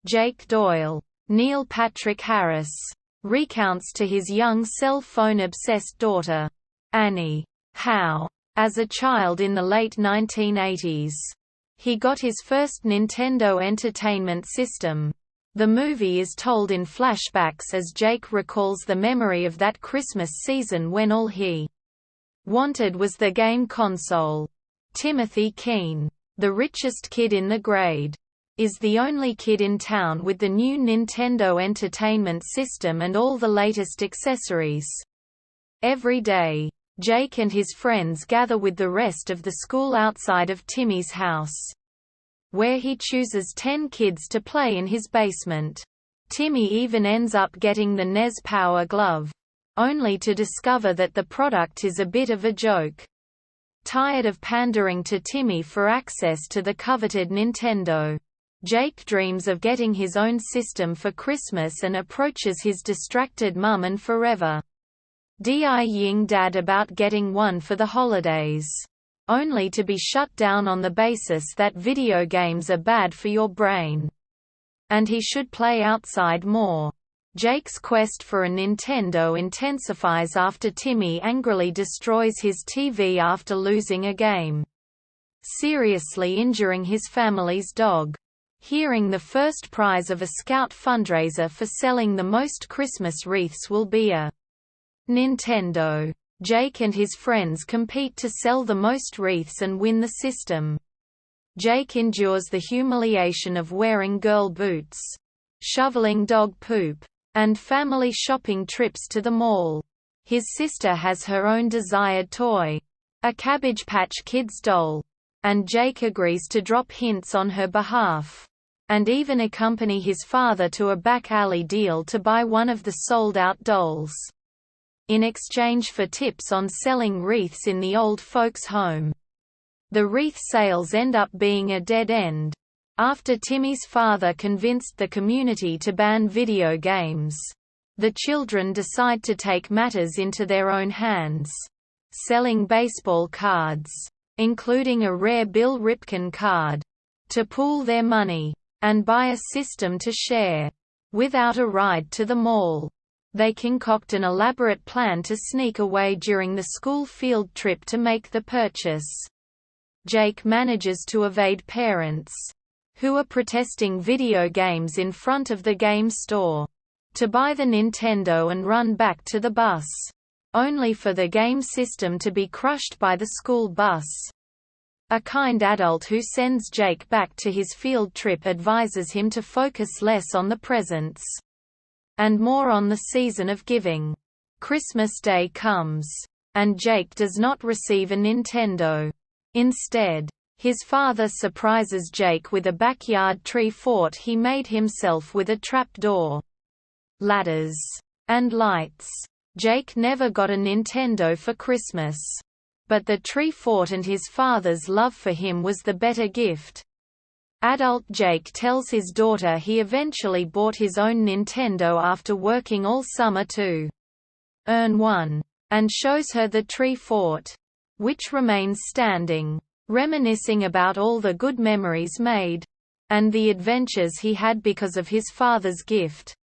Jake Doyle, Neil Patrick Harris, recounts to his young cell phone-obsessed daughter, Annie, how, as a child in the late 1980s, he got his first Nintendo Entertainment System. The movie is told in flashbacks as Jake recalls the memory of that Christmas season when all he wanted was the game console. Timothy Keene, the richest kid in the grade, is the only kid in town with the new Nintendo Entertainment System and all the latest accessories. Every day, Jake and his friends gather with the rest of the school outside of Timmy's house, where he chooses 10 kids to play in his basement. Timmy even ends up getting the NES Power Glove, only to discover that the product is a bit of a joke. Tired of pandering to Timmy for access to the coveted Nintendo, Jake dreams of getting his own system for Christmas and approaches his distracted mum and forever dying dad about getting one for the holidays, only to be shut down on the basis that video games are bad for your brain, and he should play outside more. Jake's quest for a Nintendo intensifies after Timmy angrily destroys his TV after losing a game, seriously injuring his family's dog. Hearing the first prize of a Scout fundraiser for selling the most Christmas wreaths will be a Nintendo, Jake and his friends compete to sell the most wreaths and win the system. Jake endures the humiliation of wearing girl boots, shoveling dog poop, and family shopping trips to the mall. His sister has her own desired toy, a Cabbage Patch Kids doll, and Jake agrees to drop hints on her behalf, and even accompany his father to a back alley deal to buy one of the sold-out dolls, in exchange for tips on selling wreaths in the old folks' home. The wreath sales end up being a dead end, after Timmy's father convinced the community to ban video games. The children decide to take matters into their own hands, selling baseball cards, including a rare Bill Ripken card, to pool their money, and buy a system to share. Without a ride to the mall, they concoct an elaborate plan to sneak away during the school field trip to make the purchase. Jake manages to evade parents, who are protesting video games in front of the game store, to buy the Nintendo and run back to the bus, only for the game system to be crushed by the school bus. A kind adult who sends Jake back to his field trip advises him to focus less on the presents and more on the season of giving. Christmas Day comes, and Jake does not receive a Nintendo. Instead, his father surprises Jake with a backyard tree fort he made himself with a trapdoor, ladders, and lights. Jake never got a Nintendo for Christmas, but the tree fort and his father's love for him was the better gift. Adult Jake tells his daughter he eventually bought his own Nintendo after working all summer to earn one, and shows her the tree fort, which remains standing, reminiscing about all the good memories made, and the adventures he had because of his father's gift.